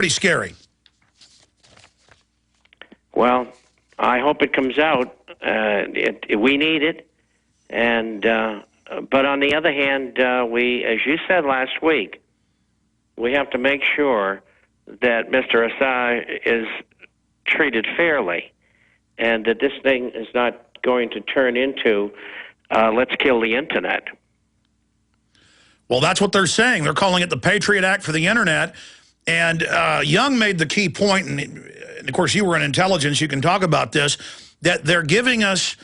pretty scary. Well, I hope it comes out. We need it, and but on the other hand, we, as you said last week, we have to make sure that Mr. Assad is treated fairly, and that this thing is not going to turn into let's kill the internet. Well, that's what they're saying. They're calling it the Patriot Act for the internet. And Young made the key point, and of course you were in intelligence, you can talk about this, that they're giving us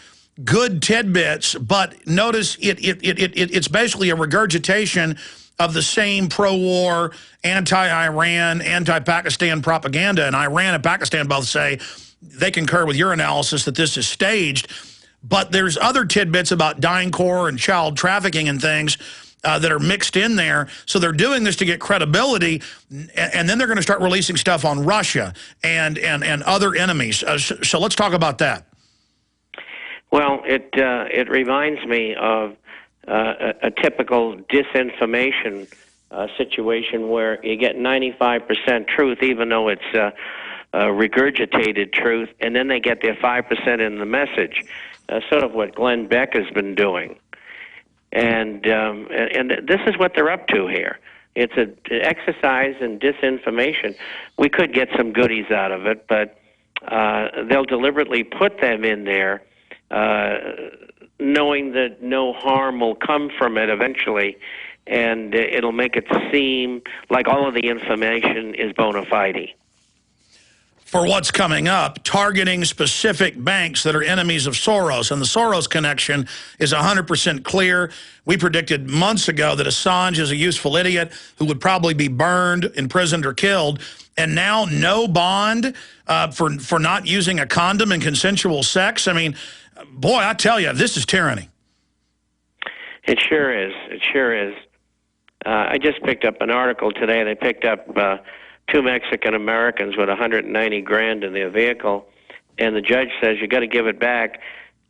good tidbits, but notice it's basically a regurgitation of the same pro-war, anti-Iran, anti-Pakistan propaganda. And Iran and Pakistan both say they concur with your analysis that this is staged. But there's other tidbits about DynCorp and child trafficking and things that are mixed in there. So they're doing this to get credibility, and then they're going to start releasing stuff on Russia and other enemies. So let's talk about that. Well, it reminds me of a typical disinformation situation where you get 95% truth, even though it's regurgitated truth, and then they get their 5% in the message, sort of what Glenn Beck has been doing. And this is what they're up to here. It's an exercise in disinformation. We could get some goodies out of it, but they'll deliberately put them in there, knowing that no harm will come from it eventually, and it'll make it seem like all of the information is bona fide. For what's coming up, targeting specific banks that are enemies of Soros. And the Soros connection is 100% clear. We predicted months ago that Assange is a useful idiot who would probably be burned, imprisoned, or killed. And now no bond for not using a condom in consensual sex. I mean, boy, I tell you, this is tyranny. It sure is. It sure is. I just picked up an article today. They picked up 2 Mexican Americans with 190 grand in their vehicle, and the judge says you got to give it back.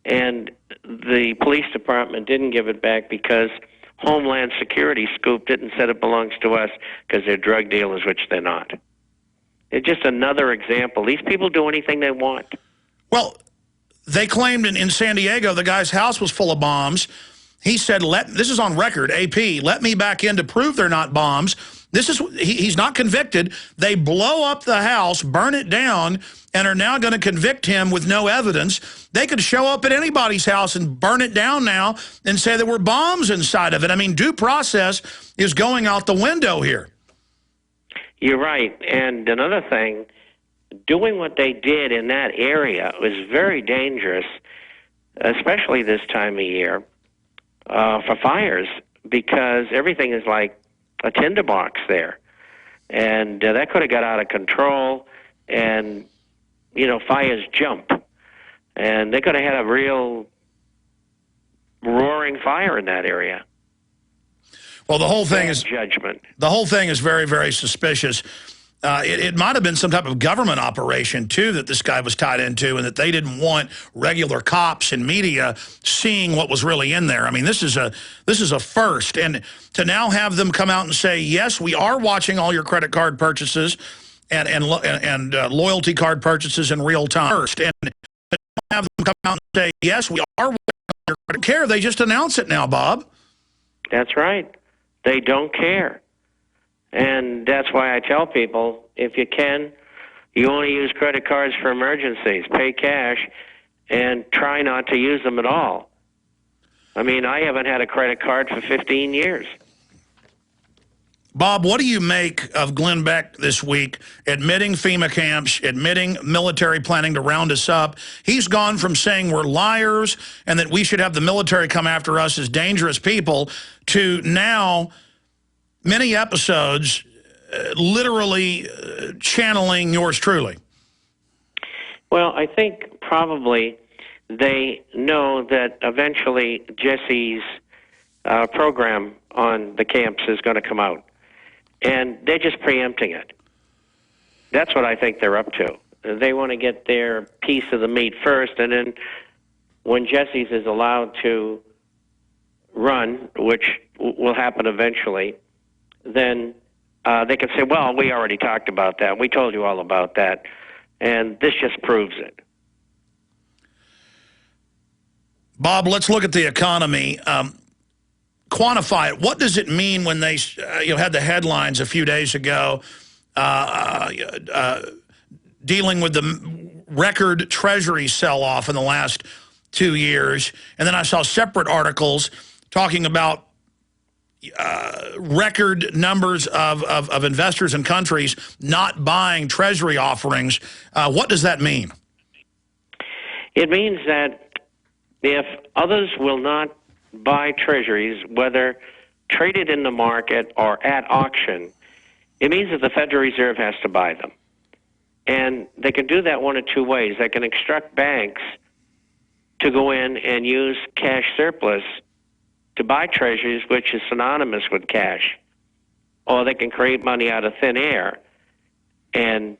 And the police department didn't give it back because Homeland Security scooped it and said it belongs to us because they're drug dealers, which they're not. It's just another example. These people do anything they want. Well, they claimed in San Diego the guy's house was full of bombs. He said, this is on record, AP, let me back in to prove they're not bombs. He's not convicted. They blow up the house, burn it down, and are now going to convict him with no evidence. They could show up at anybody's house and burn it down now and say there were bombs inside of it. I mean, due process is going out the window here. You're right. And another thing, doing what they did in that area was very dangerous, especially this time of year, for fires, because everything is like a tinderbox there. And that could have got out of control, and, you know, fires jump. And they could have had a real roaring fire in that area. Well, the whole thing is judgment. The whole thing is very, very suspicious. It might have been some type of government operation, too, that this guy was tied into, and that they didn't want regular cops and media seeing what was really in there. I mean, this is a first. And to now have them come out and say, yes, we are watching all your credit card purchases and loyalty card purchases in real time. First. And to have them come out and say, yes, we are watching your credit care. They just announce it now, Bob. That's right. They don't care. And that's why I tell people, if you can, you only use credit cards for emergencies. Pay cash and try not to use them at all. I mean, I haven't had a credit card for 15 years. Bob, what do you make of Glenn Beck this week admitting FEMA camps, admitting military planning to round us up? He's gone from saying we're liars and that we should have the military come after us as dangerous people to now many episodes literally channeling yours truly. Well, I think probably they know that eventually Jesse's program on the camps is going to come out. And they're just preempting it. That's what I think they're up to. They want to get their piece of the meat first, and then when Jesse's is allowed to run, which will happen eventually, then they can say, well, we already talked about that. We told you all about that. And this just proves it. Bob, let's look at the economy. Quantify it. What does it mean when they had the headlines a few days ago dealing with the record Treasury sell-off in the last 2 years? And then I saw separate articles talking about record numbers of investors and countries not buying Treasury offerings. What does that mean? It means that if others will not buy Treasuries, whether traded in the market or at auction, it means that the Federal Reserve has to buy them. And they can do that one of two ways. They can instruct banks to go in and use cash surplus to buy Treasuries, which is synonymous with cash. Or they can create money out of thin air and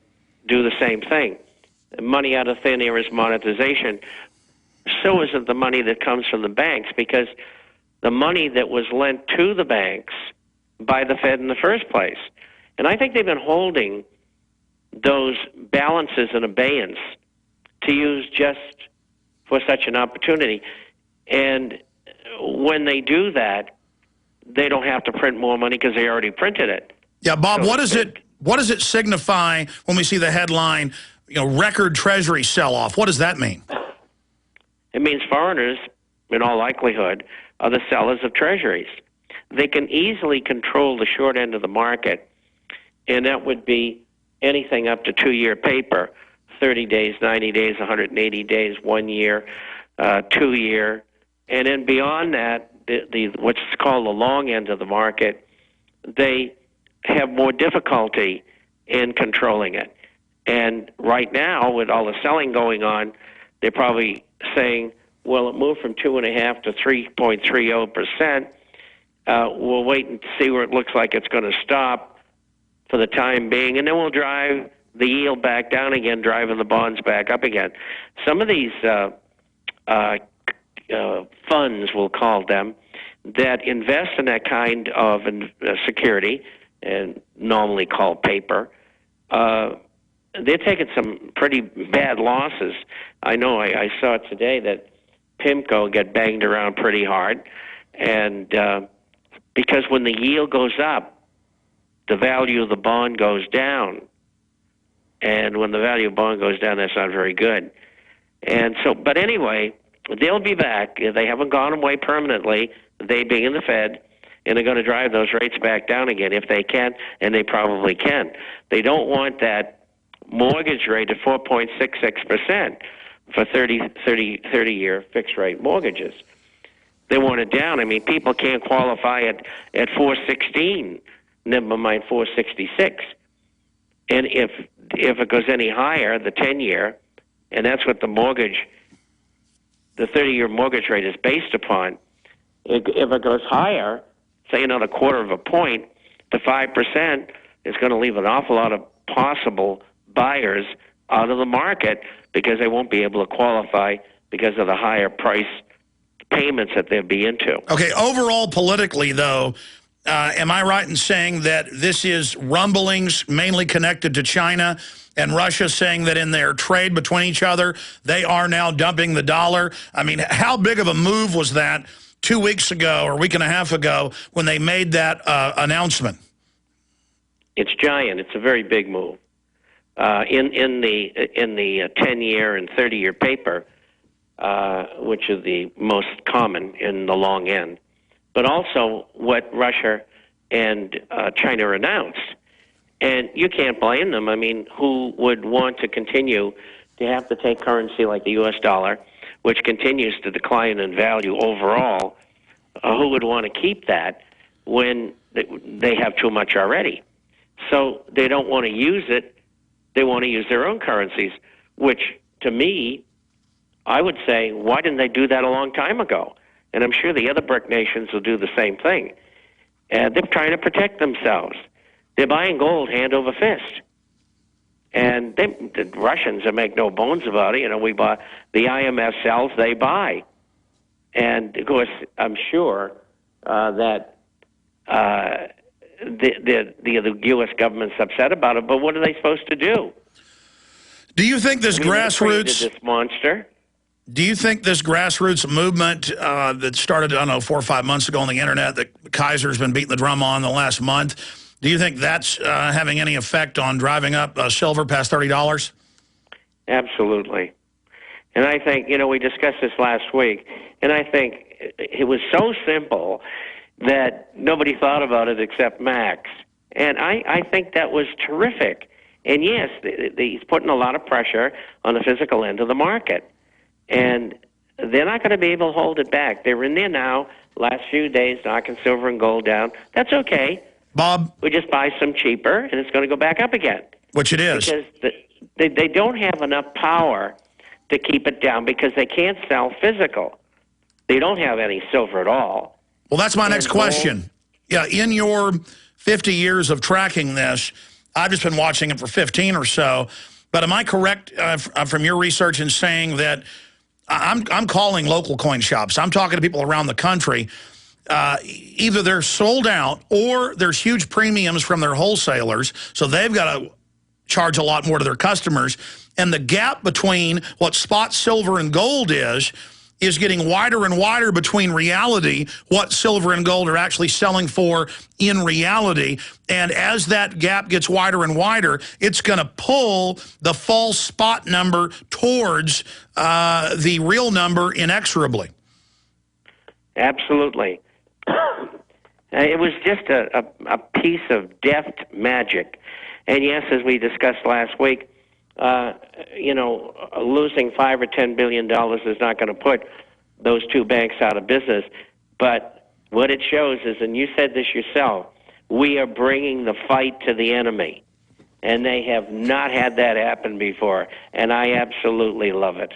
do the same thing. Money out of thin air is monetization. So is it the money that comes from the banks, because the money that was lent to the banks by the Fed in the first place. And I think they've been holding those balances in abeyance to use just for such an opportunity. And when they do that, they don't have to print more money because they already printed it. Yeah, Bob, So what does it signify when we see the headline, record Treasury sell-off? What does that mean? It means foreigners, in all likelihood, are the sellers of Treasuries. They can easily control the short end of the market, and that would be anything up to 2-year paper, 30 days, 90 days, 180 days, 1 year, 2 year. And then beyond that, the what's called the long end of the market, they have more difficulty in controlling it. And right now, with all the selling going on, they're probably saying, well, it moved from 2.5 to 3.30%. We'll wait and see where it looks like it's going to stop for the time being, and then we'll drive the yield back down again, driving the bonds back up again. Some of these funds, we'll call them, that invest in that kind of security, and normally called paper, they're taking some pretty bad losses. I know I saw today that PIMCO got banged around pretty hard, and because when the yield goes up, the value of the bond goes down. And when the value of bond goes down, that's not very good. And so, but anyway, they'll be back. They haven't gone away permanently, they being in the Fed, and they're going to drive those rates back down again if they can, and they probably can. They don't want that mortgage rate at 4.66% for 30-year fixed-rate mortgages. They want it down. I mean, people can't qualify at 416, never mind 466. And if it goes any higher, the 10-year, and that's what the 30-year mortgage rate is based upon, if it goes higher, say another quarter of a point to 5%, it's going to leave an awful lot of possible buyers out of the market because they won't be able to qualify because of the higher price payments that they'll be into. Okay, overall politically, though, am I right in saying that this is rumblings mainly connected to China and Russia saying that in their trade between each other, they are now dumping the dollar? I mean, how big of a move was that 2 weeks ago or a week and a half ago when they made that announcement? It's giant. It's a very big move. In the 10-year and 30-year paper, which is the most common in the long end, but also what Russia and China announced. And you can't blame them. I mean, who would want to continue to have to take currency like the U.S. dollar, which continues to decline in value overall? Who would want to keep that when they have too much already? So they don't want to use it. They want to use their own currencies, which, to me, I would say, why didn't they do that a long time ago? And I'm sure the other BRIC nations will do the same thing. And they're trying to protect themselves. They're buying gold hand over fist. And the Russians, they make no bones about it. You know, we buy, the IMF sells, they buy. And, of course, I'm sure that the U.S. government's upset about it, but what are they supposed to do? Do you think this I mean, they created grassroots... this monster. Do you think this grassroots movement that started, I don't know, 4 or 5 months ago on the internet that Kaiser's been beating the drum on the last month, do you think that's having any effect on driving up silver past $30? Absolutely. And I think, we discussed this last week, and I think it was so simple that nobody thought about it except Max. And I think that was terrific. And yes, he's putting a lot of pressure on the physical end of the market. And they're not going to be able to hold it back. They're in there now, last few days, knocking silver and gold down. That's okay. Bob? We just buy some cheaper, and it's going to go back up again. Which it is. Because they don't have enough power to keep it down because they can't sell physical. They don't have any silver at all. Well, that's my next question. Yeah, in your 50 years of tracking this, I've just been watching it for 15 or so, but am I correct from your research in saying that I'm calling local coin shops. I'm talking to people around the country. Either they're sold out or there's huge premiums from their wholesalers, so they've got to charge a lot more to their customers. And the gap between what spot silver and gold is getting wider and wider between reality, what silver and gold are actually selling for in reality. And as that gap gets wider and wider, it's going to pull the false spot number towards the real number inexorably. Absolutely. It was just a piece of deft magic. And yes, as we discussed last week, losing $5 or $10 billion is not going to put those two banks out of business. But what it shows is, and you said this yourself, we are bringing the fight to the enemy. And they have not had that happen before. And I absolutely love it.